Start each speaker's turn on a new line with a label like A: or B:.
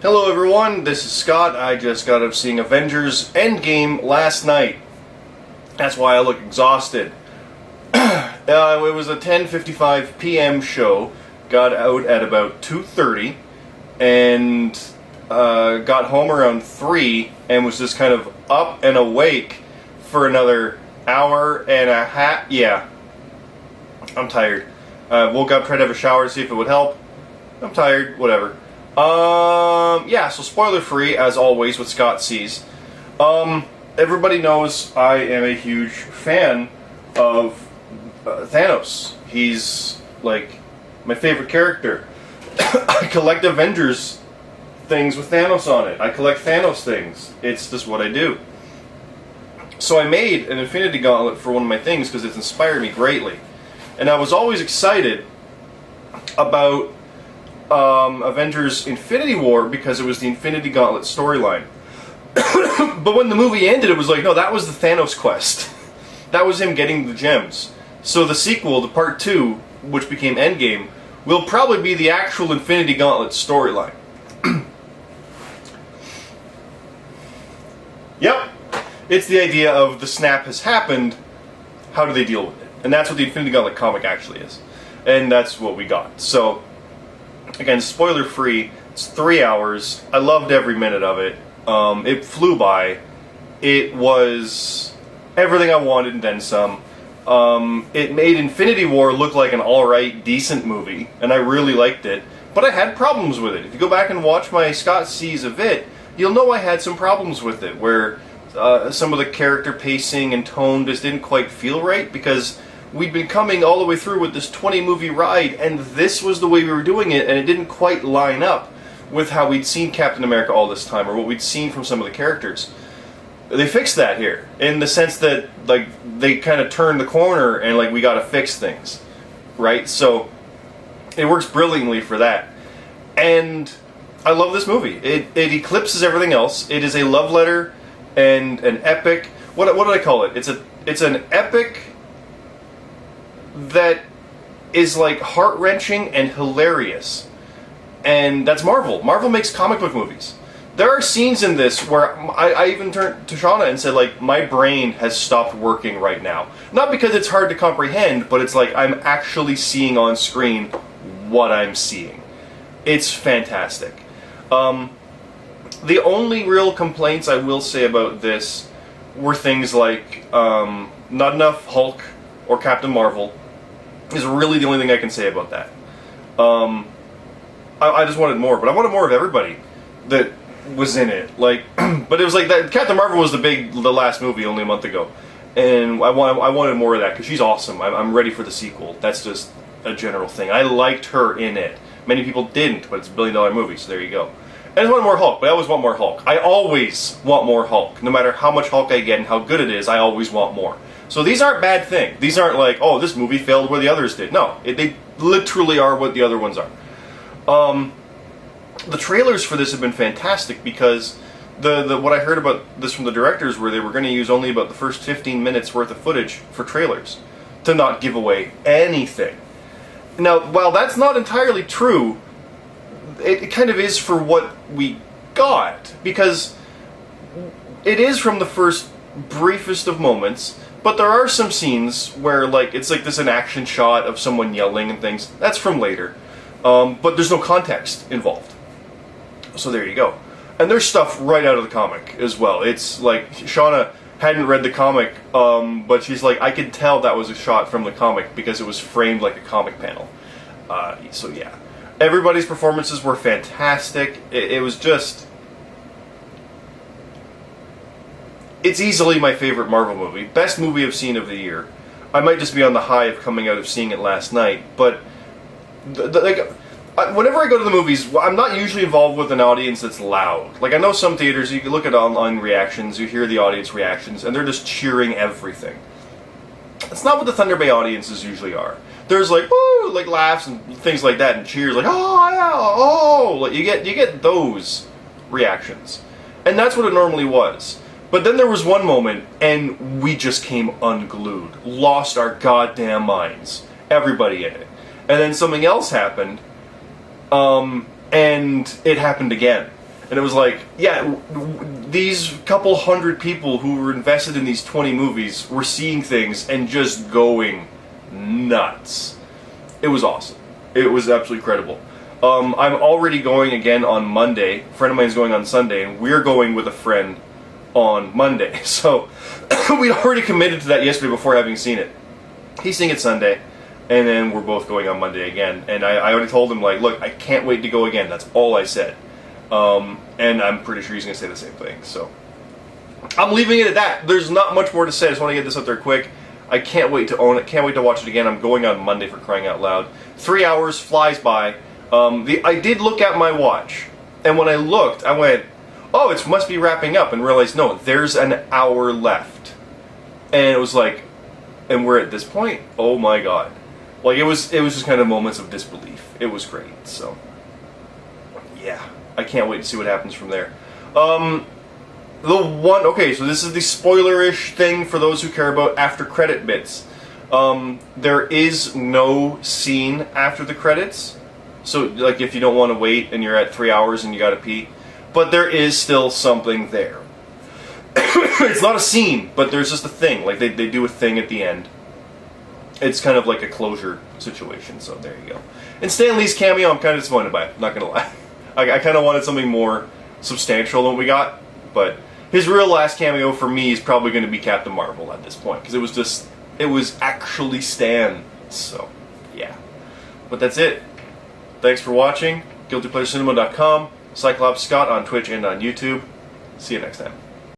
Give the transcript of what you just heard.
A: Hello everyone, this is Scott. I just got out of seeing Avengers Endgame last night. That's why I look exhausted. It was a 10:55 p.m. show. Got out at about 2:30 and got home around 3 and was just kind of up and awake for another hour and a half. Yeah, I'm tired. Woke up, tried to have a shower to see if it would help. I'm tired, whatever. Yeah, so spoiler free as always with Scott Sees. Everybody knows I am a huge fan of Thanos. He's like my favorite character. I collect Avengers things with Thanos on it. I collect Thanos things. It's just what I do. So I made an Infinity Gauntlet for one of my things because it's inspired me greatly. And I was always excited about Avengers Infinity War because it was the Infinity Gauntlet storyline. But when the movie ended, it was like, no, that was the Thanos quest. That was him getting the gems. So the sequel, the part 2, which became Endgame, will probably be the actual Infinity Gauntlet storyline. Yep. It's the idea of the snap has happened, how do they deal with it? And that's what the Infinity Gauntlet comic actually is. And that's what we got. So, again, spoiler free, it's 3 hours. I loved every minute of it. It flew by. It was everything I wanted and then some. It made Infinity War look like an alright, decent movie, and I really liked it. But I had problems with it. If you go back and watch my Scott Sees of it, you'll know I had some problems with it, where some of the character pacing and tone just didn't quite feel right, because we'd been coming all the way through with this 20-movie ride, and this was the way we were doing it, and it didn't quite line up with how we'd seen Captain America all this time, or what we'd seen from some of the characters. They fixed that here, in the sense that, like, they kind of turned the corner, and, like, we gotta fix things, right? So, it works brilliantly for that. And I love this movie. It eclipses everything else. It is a love letter and an epic. What did I call it? It's an epic that is like heart-wrenching and hilarious. And that's Marvel. Marvel makes comic book movies. There are scenes in this where I even turned to Shauna and said, like, my brain has stopped working right now. Not because it's hard to comprehend, but it's like I'm actually seeing on screen what I'm seeing. It's fantastic. The only real complaints I will say about this were things like not enough Hulk or Captain Marvel is really the only thing I can say about that. I just wanted more, but I wanted more of everybody that was in it. Like, but it was like that. Captain Marvel was the last movie only a month ago, and I wanted more of that because she's awesome. I'm ready for the sequel. That's just a general thing. I liked her in it. Many people didn't, but it's $1 billion movie, so there you go. And I just wanted more Hulk, but I always want more Hulk. I always want more Hulk. No matter how much Hulk I get and how good it is, I always want more. So these aren't bad things. These aren't like, oh, this movie failed where the others did. No, they literally are what the other ones are. The trailers for this have been fantastic because what I heard about this from the directors were they were going to use only about the first 15 minutes worth of footage for trailers to not give away anything. Now, while that's not entirely true, it kind of is for what we got, because it is from the first briefest of moments, but there are some scenes where, like, it's like this an action shot of someone yelling and things. That's from later. But there's no context involved. So there you go. And there's stuff right out of the comic as well. It's like, Shauna hadn't read the comic, but she's like, I could tell that was a shot from the comic because it was framed like a comic panel. So yeah. Everybody's performances were fantastic. It was just... It's easily my favorite Marvel movie. Best movie I've seen of the year. I might just be on the high of coming out of seeing it last night, but... whenever I go to the movies, I'm not usually involved with an audience that's loud. Like, I know some theaters, you can look at online reactions, you hear the audience reactions, and they're just cheering everything. That's not what the Thunder Bay audiences usually are. There's like, woo, like laughs and things like that, and cheers, like, oh, yeah, oh, like you get those reactions. And that's what it normally was. But then there was one moment, and we just came unglued. Lost our goddamn minds. Everybody in it. And then something else happened, and it happened again. And it was like, yeah, these couple hundred people who were invested in these 20 movies were seeing things and just going nuts. It was awesome. It was absolutely incredible. I'm already going again on Monday. A friend of mine is going on Sunday, and we're going with a friend on Monday. So we'd already committed to that yesterday before having seen it. He's seeing it Sunday, and then we're both going on Monday again. And I already told him, like, look, I can't wait to go again. That's all I said. And I'm pretty sure he's going to say the same thing. So I'm leaving it at that. There's not much more to say. I just want to get this out there quick. I can't wait to own it. Can't wait to watch it again. I'm going on Monday, for crying out loud. 3 hours flies by. I did look at my watch, and when I looked, I went, oh, it must be wrapping up, and realized, no, there's an hour left. And it was like, and we're at this point? Oh my god. Like, it was just kind of moments of disbelief. It was great, so yeah. I can't wait to see what happens from there. Okay, so this is the spoiler-ish thing for those who care about after credit bits. There is no scene after the credits. So, like, if you don't want to wait and you're at 3 hours and you gotta pee. But there is still something there. It's not a scene, but there's just a thing. Like, they do a thing at the end. It's kind of like a closure situation, so there you go. And Stan Lee's cameo, I'm kind of disappointed by it, not gonna lie. I kind of wanted something more substantial than what we got, but his real last cameo for me is probably going to be Captain Marvel at this point, because it was actually Stan, so yeah. But that's it. Thanks for watching. GuiltyPleasureCinema.com, Cyclops Scott on Twitch and on YouTube. See you next time.